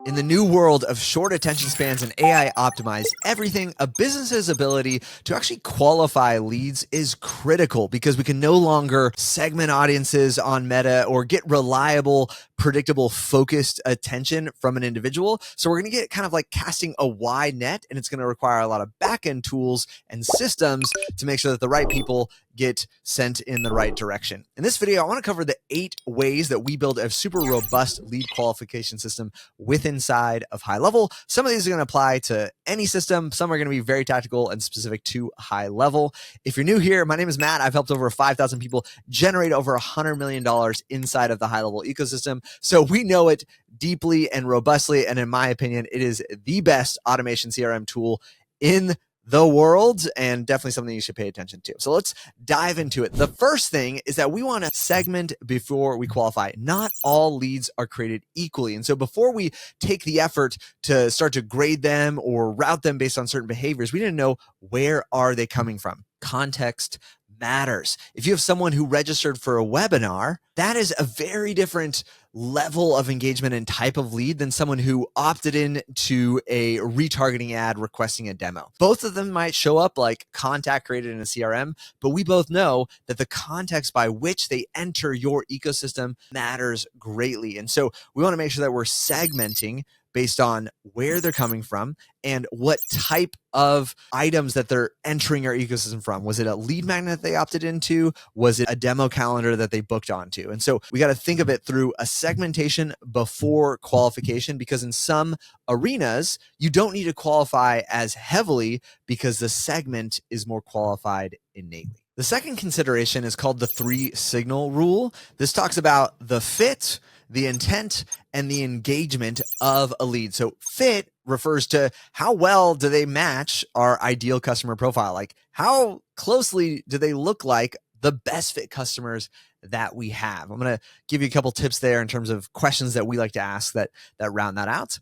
In the new world of short attention spans and AI optimized everything, a business's ability to actually qualify leads is critical because we can no longer segment audiences on Meta or get reliable, predictable, focused attention from an individual. So we're going to get kind of like casting a wide net, and it's going to require a lot of back-end tools and systems to make sure that the right people get sent in the right direction. In this video, I want to cover the 8 ways that we build a super robust lead qualification system inside of HighLevel. Some of these are going to apply to any system. Some are going to be very tactical and specific to HighLevel. If you're new here, my name is Matt. I've helped over 5,000 people generate over $100 million inside of the HighLevel ecosystem. So we know it deeply and robustly. And in my opinion, it is the best automation CRM tool in the world, and definitely something you should pay attention to. So let's dive into it. The first thing is that we want to segment before we qualify. Not all leads are created equally. And so before we take the effort to start to grade them or route them based on certain behaviors, we need to know, where are they coming from? Context matters. If you have someone who registered for a webinar, that is a very different level of engagement and type of lead than someone who opted in to a retargeting ad requesting a demo. Both of them might show up like contact created in a CRM, but we both know that the context by which they enter your ecosystem matters greatly. And so we want to make sure that we're segmenting based on where they're coming from and what type of items that they're entering our ecosystem from. Was it a lead magnet they opted into? Was it a demo calendar that they booked onto? And so we got to think of it through a segmentation before qualification, because in some arenas, you don't need to qualify as heavily because the segment is more qualified innately. The second consideration is called the 3 signal rule. This talks about the fit, the intent, and the engagement of a lead. So fit refers to how well do they match our ideal customer profile? Like, how closely do they look like the best fit customers that we have? I'm going to give you a couple tips there in terms of questions that we like to ask that round that out.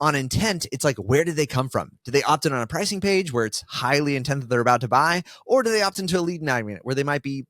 On intent, it's like, where did they come from? Do they opt in on a pricing page where it's highly intent that they're about to buy? Or do they opt into a lead magnet where they might be,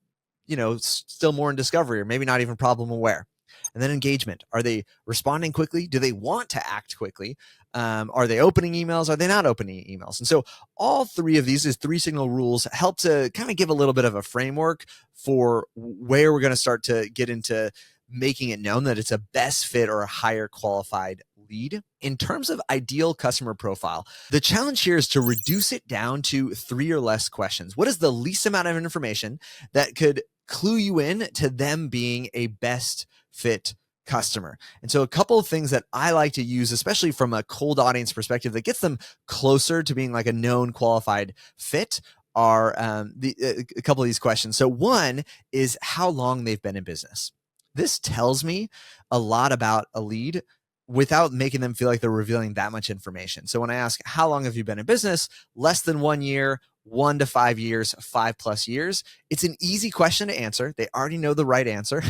still more in discovery or maybe not even problem aware? And then engagement. Are they responding quickly? Do they want to act quickly? Are they opening emails? Are they not opening emails? And so all 3 of these 3 signal rules help to kind of give a little bit of a framework for where we're going to start to get into making it known that it's a best fit or a higher qualified lead. In terms of ideal customer profile, the challenge here is to reduce it down to 3 or less questions. What is the least amount of information that could clue you in to them being a best fit customer? And so a couple of things that I like to use, especially from a cold audience perspective, that gets them closer to being like a known qualified fit, are a couple of these questions. So one is how long they've been in business. This tells me a lot about a lead without making them feel like they're revealing that much information. So when I ask, how long have you been in business? Less than 1 year, 1 to 5 years, 5+ years. It's an easy question to answer. They already know the right answer,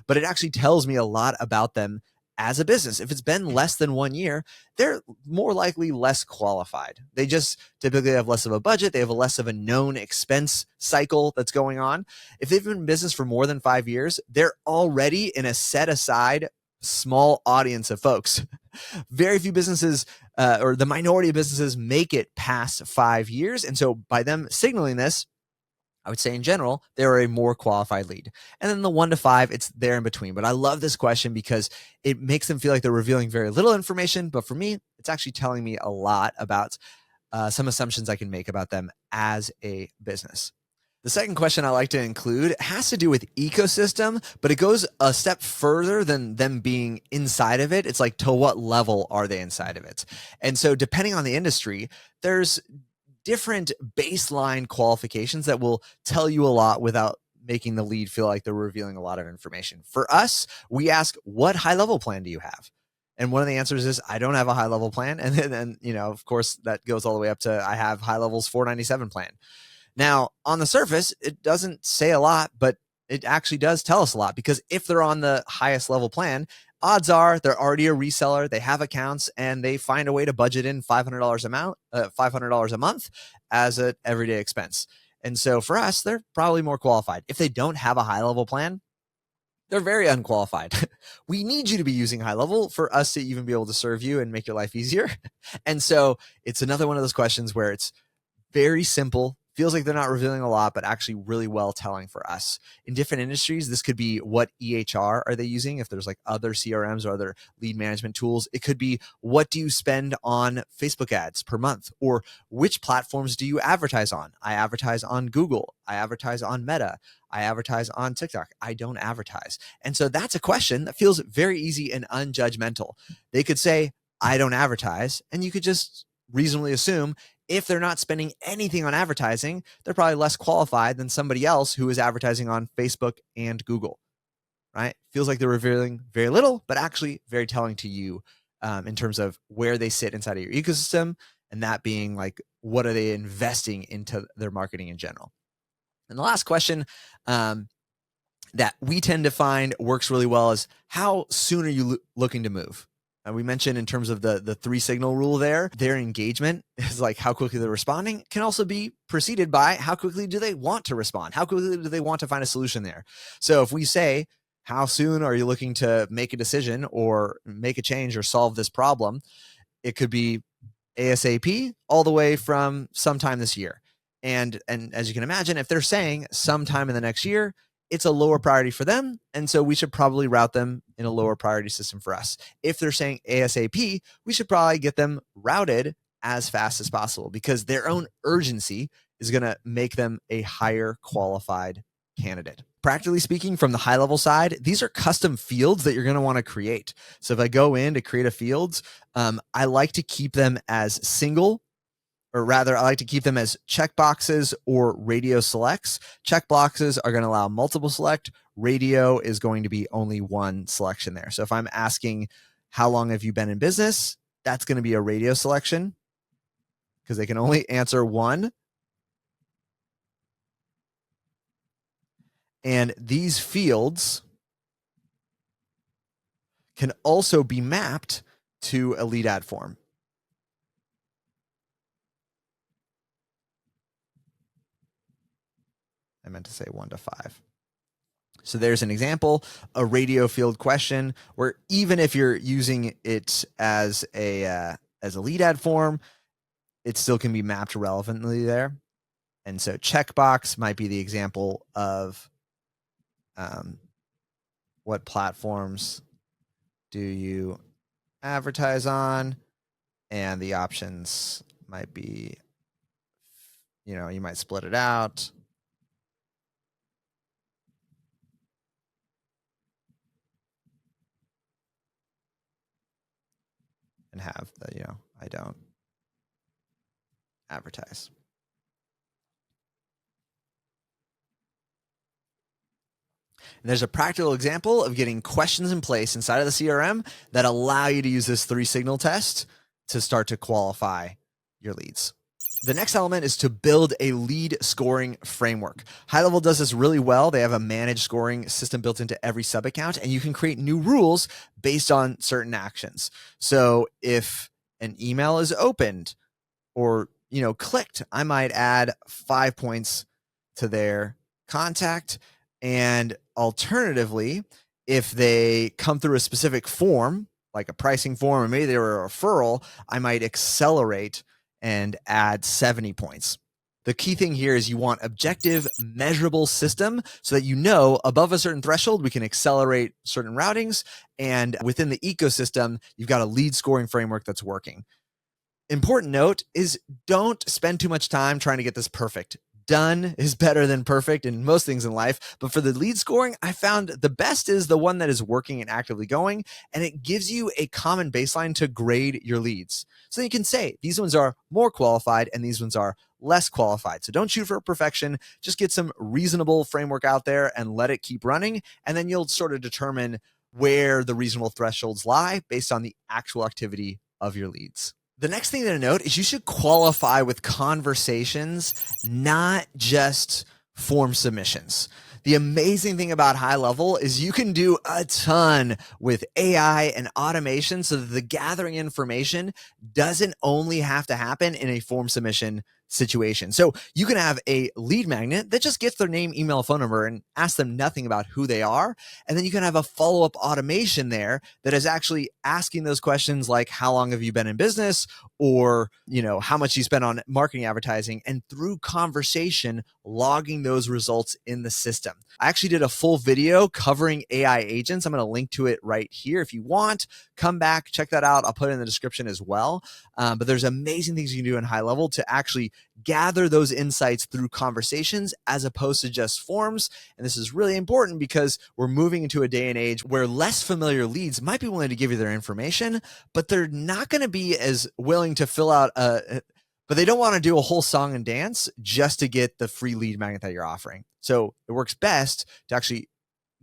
but it actually tells me a lot about them as a business. If it's been less than 1 year, they're more likely less qualified. They just typically have less of a budget. They have less of a known expense cycle that's going on. If they've been in business for more than 5 years, they're already in a set aside small audience of folks. Very few businesses or the minority of businesses make it past 5 years. And so by them signaling this, I would say in general, they're a more qualified lead. And then the 1 to 5, it's there in between. But I love this question because it makes them feel like they're revealing very little information. But for me, it's actually telling me a lot about some assumptions I can make about them as a business. The second question I like to include has to do with ecosystem, but it goes a step further than them being inside of it. It's like, to what level are they inside of it? And so depending on the industry, there's different baseline qualifications that will tell you a lot without making the lead feel like they're revealing a lot of information. For us, we ask, what HighLevel plan do you have? And one of the answers is, I don't have a HighLevel plan. And then, of course, that goes all the way up to, I have HighLevel's 497 plan. Now, on the surface, it doesn't say a lot, but it actually does tell us a lot, because if they're on the highest level plan, odds are they're already a reseller, they have accounts, and they find a way to budget in $500 a month as an everyday expense. And so for us, they're probably more qualified. If they don't have a high level plan, they're very unqualified. We need you to be using HighLevel for us to even be able to serve you and make your life easier. And so it's another one of those questions where it's very simple, feels like they're not revealing a lot, but actually really well telling for us. In different industries, this could be what EHR are they using? If there's like other CRMs or other lead management tools, it could be what do you spend on Facebook ads per month? Or which platforms do you advertise on? I advertise on Google. I advertise on Meta. I advertise on TikTok. I don't advertise. And so that's a question that feels very easy and unjudgmental. They could say, I don't advertise. And you could just reasonably assume if they're not spending anything on advertising, they're probably less qualified than somebody else who is advertising on Facebook and Google, right? Feels like they're revealing very little, but actually very telling to you in terms of where they sit inside of your ecosystem, and that being like, what are they investing into their marketing in general? And the last question that we tend to find works really well is, how soon are you looking to move? We mentioned in terms of the 3 signal rule there, their engagement is like how quickly they're responding, can also be preceded by how quickly do they want to respond? How quickly do they want to find a solution there? So if we say, how soon are you looking to make a decision or make a change or solve this problem? It could be ASAP all the way from sometime this year. And as you can imagine, if they're saying sometime in the next year, it's a lower priority for them. And so we should probably route them in a lower priority system for us. If they're saying ASAP, we should probably get them routed as fast as possible because their own urgency is going to make them a higher qualified candidate. Practically speaking, from the HighLevel side, these are custom fields that you're going to want to create. So if I go in to create a field, I like to keep them as single, or rather, I like to keep them as checkboxes or radio selects. Checkboxes are going to allow multiple select. Radio is going to be only one selection there. So if I'm asking, how long have you been in business? That's going to be a radio selection because they can only answer one. And these fields can also be mapped to a lead ad form. I meant to say 1 to 5. So there's an example, a radio field question, where even if you're using it as a lead ad form, it still can be mapped relevantly there. And so checkbox might be the example of what platforms do you advertise on? And the options might be, you might split it out. And have the, I don't advertise. And there's a practical example of getting questions in place inside of the CRM that allow you to use this 3 signal test to start to qualify your leads. The next element is to build a lead scoring framework. HighLevel does this really well. They have a managed scoring system built into every sub account, and you can create new rules based on certain actions. So if an email is opened or, clicked, I might add 5 points to their contact. And alternatively, if they come through a specific form, like a pricing form, or maybe they were a referral, I might accelerate and add 70 points. The key thing here is you want objective, measurable system so that above a certain threshold, we can accelerate certain routings. And within the ecosystem, you've got a lead scoring framework that's working. Important note is don't spend too much time trying to get this perfect. Done is better than perfect in most things in life. But for the lead scoring, I found the best is the one that is working and actively going, and it gives you a common baseline to grade your leads. So you can say these ones are more qualified and these ones are less qualified. So don't shoot for perfection. Just get some reasonable framework out there and let it keep running. And then you'll sort of determine where the reasonable thresholds lie based on the actual activity of your leads. The next thing to note is you should qualify with conversations, not just form submissions. The amazing thing about HighLevel is you can do a ton with AI and automation so that the gathering information doesn't only have to happen in a form submission situation. So you can have a lead magnet that just gets their name, email, phone number and asks them nothing about who they are. And then you can have a follow-up automation there that is actually asking those questions like, how long have you been in business? Or, how much you spend on marketing advertising, and through conversation, logging those results in the system. I actually did a full video covering AI agents. I'm going to link to it right here. If you want, come back, check that out. I'll put it in the description as well. But there's amazing things you can do in HighLevel to actually gather those insights through conversations as opposed to just forms. And this is really important because we're moving into a day and age where less familiar leads might be willing to give you their information, but they're not going to be as willing to fill out but they don't want to do a whole song and dance just to get the free lead magnet that you're offering. So it works best to actually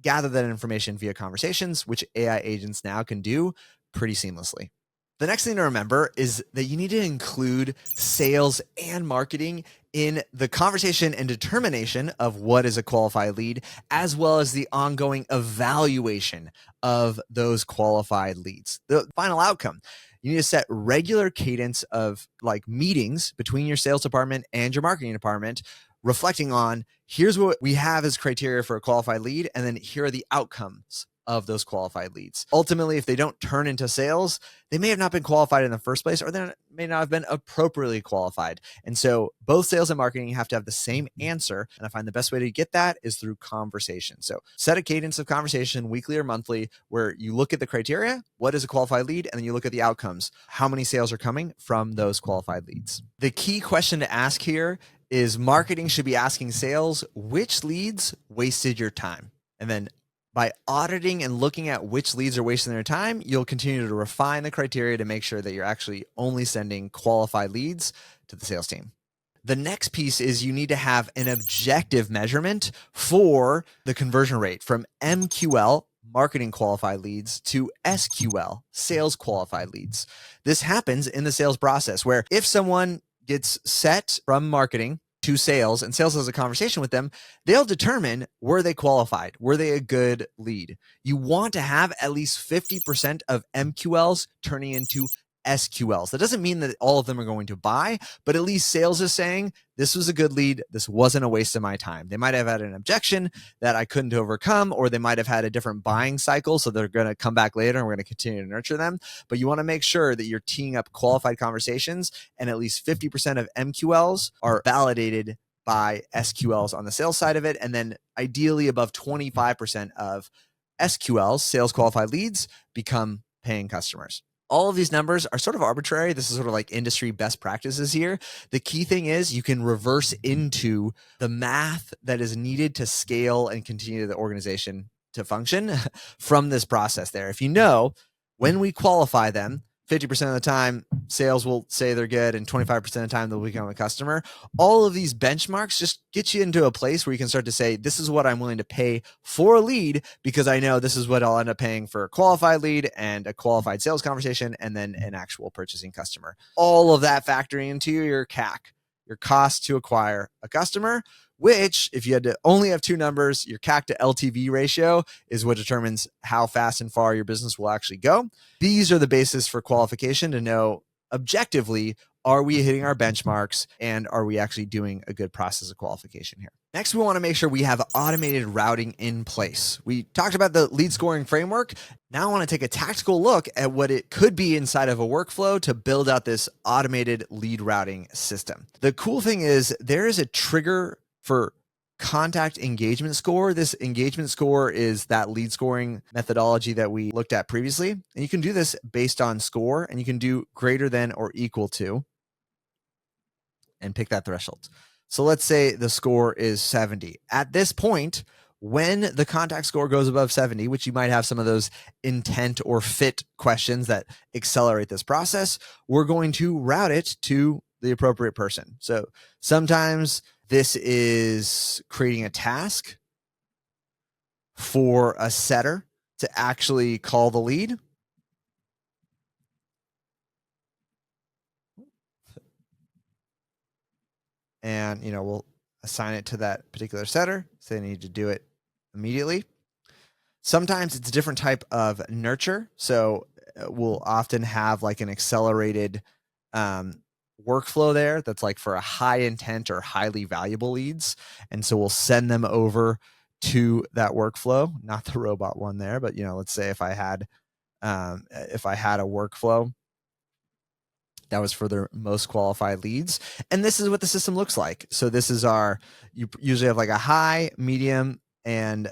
gather that information via conversations, which AI agents now can do pretty seamlessly. The next thing to remember is that you need to include sales and marketing in the conversation and determination of what is a qualified lead, as well as the ongoing evaluation of those qualified leads. The final outcome, you need to set regular cadence of meetings between your sales department and your marketing department, reflecting on here's what we have as criteria for a qualified lead, and then here are the outcomes of those qualified leads. Ultimately, if they don't turn into sales, they may have not been qualified in the first place, or they may not have been appropriately qualified. And so both sales and marketing have to have the same answer. And I find the best way to get that is through conversation. So set a cadence of conversation weekly or monthly where you look at the criteria, what is a qualified lead, and then you look at the outcomes. How many sales are coming from those qualified leads? The key question to ask here is marketing should be asking sales, which leads wasted your time? And then by auditing and looking at which leads are wasting their time, you'll continue to refine the criteria to make sure that you're actually only sending qualified leads to the sales team. The next piece is you need to have an objective measurement for the conversion rate from MQL, marketing qualified leads, to SQL, sales qualified leads. This happens in the sales process where if someone gets set from marketing to sales and sales has a conversation with them, they'll determine, were they qualified? Were they a good lead? You want to have at least 50% of MQLs turning into SQLs. That doesn't mean that all of them are going to buy, but at least sales is saying, this was a good lead. This wasn't a waste of my time. They might have had an objection that I couldn't overcome, or they might have had a different buying cycle. So they're going to come back later and we're going to continue to nurture them. But you want to make sure that you're teeing up qualified conversations and at least 50% of MQLs are validated by SQLs on the sales side of it. And then ideally above 25% of SQLs, sales qualified leads, become paying customers. All of these numbers are sort of arbitrary. This is sort of like industry best practices here. The key thing is you can reverse into the math that is needed to scale and continue the organization to function from this process there. If you know, when we qualify them, 50% of the time, sales will say they're good, and 25% of the time they'll become a customer. All of these benchmarks just get you into a place where you can start to say, this is what I'm willing to pay for a lead, because I know this is what I'll end up paying for a qualified lead and a qualified sales conversation, and then an actual purchasing customer. All of that factoring into your CAC, your cost to acquire a customer, which, if you had to only have two numbers, your CAC to LTV ratio is what determines how fast and far your business will actually go. These are the basis for qualification to know objectively, are we hitting our benchmarks, and are we actually doing a good process of qualification here? Next, we want to make sure we have automated routing in place. We talked about the lead scoring framework. Now I want to take a tactical look at what it could be inside of a workflow to build out this automated lead routing system. The cool thing is there is a trigger for contact engagement score. This engagement score is that lead scoring methodology that we looked at previously. And you can do this based on score, and you can do greater than or equal to and pick that threshold. So let's say the score is 70. At this point, when the contact score goes above 70, which you might have some of those intent or fit questions that accelerate this process, we're going to route it to the appropriate person. So sometimes this is creating a task for a setter to actually call the lead. And, we'll assign it to that particular setter. So they need to do it immediately. Sometimes it's a different type of nurture. So we'll often have like an accelerated workflow there that's like for a high intent or highly valuable leads. And so we'll send them over to that workflow, not the robot one there, but let's say if I had a workflow that was for their most qualified leads. And this is what the system looks like. So this is you usually have like a high, medium, and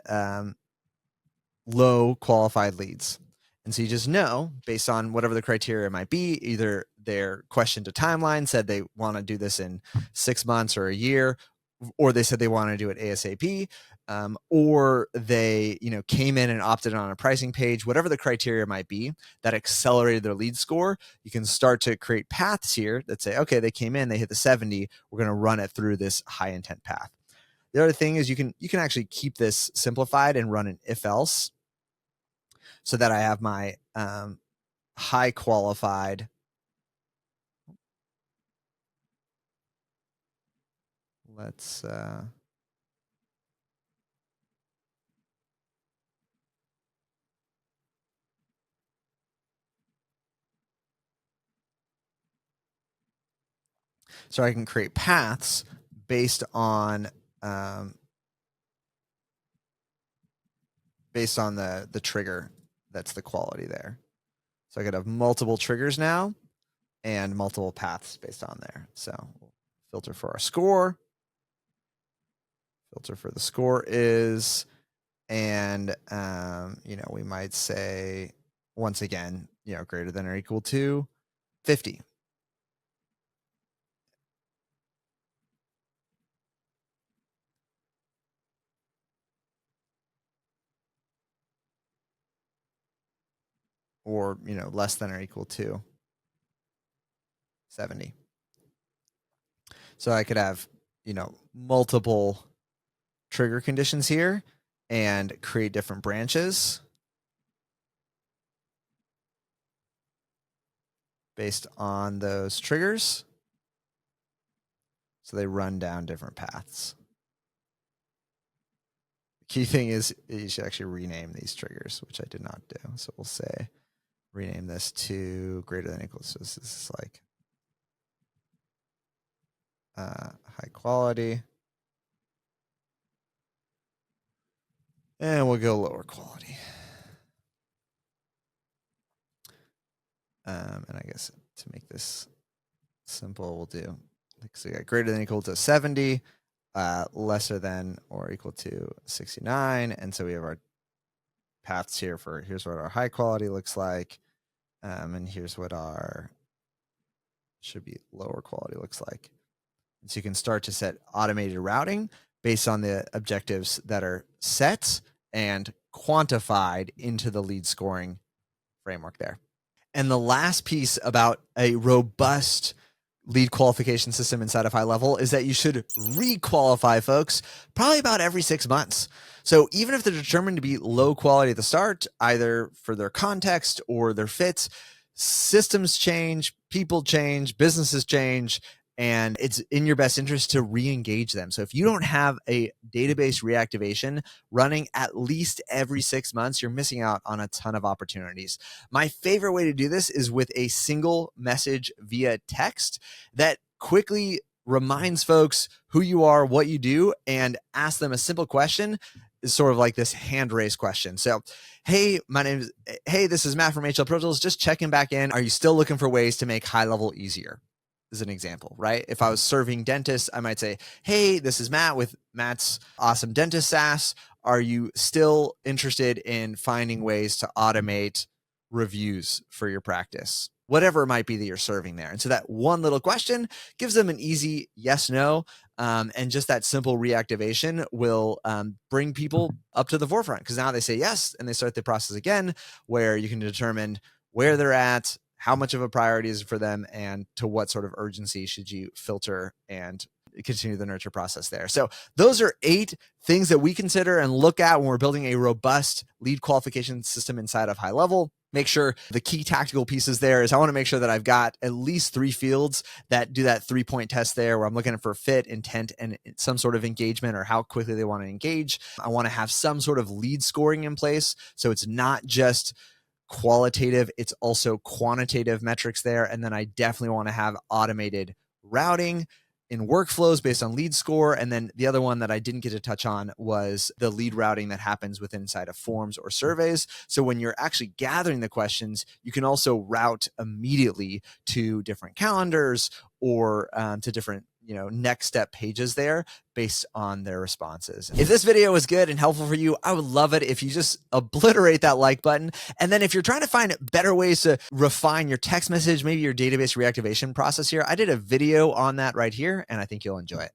low qualified leads. And so you just know, based on whatever the criteria might be, either their question to timeline said they want to do this in 6 months or a year, or they said they want to do it ASAP, or they came in and opted on a pricing page, whatever the criteria might be that accelerated their lead score. You can start to create paths here that say, okay, they came in, they hit the 70, we're going to run it through this high intent path. The other thing is you can actually keep this simplified and run an if else, so that I have my high qualified. Let's so I can create paths based on the trigger that's the quality there. So I could have multiple triggers now and multiple paths based on there. So we'll filter for our score. Filter for the score is, and we might say, once again, greater than or equal to 50. Or less than or equal to 70. So I could have multiple trigger conditions here and create different branches based on those triggers. So they run down different paths. The key thing is you should actually rename these triggers, which I did not do. So we'll say rename this to greater than or equal. So this is like high quality. And we'll go lower quality. And I guess to make this simple, we'll do, so we got greater than or equal to 70, lesser than or equal to 69. And so we have our paths here for, here's what our high quality looks like. And here's what our should be lower quality looks like. And so you can start to set automated routing based on the objectives that are set and quantified into the lead scoring framework there. And the last piece about a robust lead qualification system inside of HighLevel is that you should re-qualify folks probably about every 6 months. So even if they're determined to be low quality at the start, either for their context or their fits, systems change, people change, businesses change, and it's in your best interest to re-engage them. So if you don't have a database reactivation running at least every 6 months, you're missing out on a ton of opportunities. My favorite way to do this is with a single message via text that quickly reminds folks who you are, what you do, and ask them a simple question. Is sort of like this hand raise question. So, hey, this is Matt from HL Pro Tools. Just checking back in. Are you still looking for ways to make HighLevel easier? As an example, right? If I was serving dentists, I might say, hey, this is Matt with Matt's Awesome Dentist SaaS. Are you still interested in finding ways to automate reviews for your practice? Whatever it might be that you're serving there. And so that one little question gives them an easy yes, no. And just that simple reactivation will bring people up to the forefront, because now they say yes and they start the process again, where you can determine where they're at, how much of a priority is for them, and to what sort of urgency should you filter and continue the nurture process there. So those are 8 things that we consider and look at when we're building a robust lead qualification system inside of HighLevel. Make sure the key tactical pieces there is I want to make sure that I've got at least 3 fields that do that 3-point test there, where I'm looking for fit, intent, and some sort of engagement, or how quickly they want to engage. I want to have some sort of lead scoring in place, so it's not just qualitative, it's also quantitative metrics there. And then I definitely want to have automated routing in workflows based on lead score. And then the other one that I didn't get to touch on was the lead routing that happens within inside of forms or surveys. So when you're actually gathering the questions, you can also route immediately to different calendars or to different next step pages there based on their responses. If this video was good and helpful for you, I would love it if you just obliterate that like button. And then if you're trying to find better ways to refine your text message, maybe your database reactivation process here, I did a video on that right here, and I think you'll enjoy it.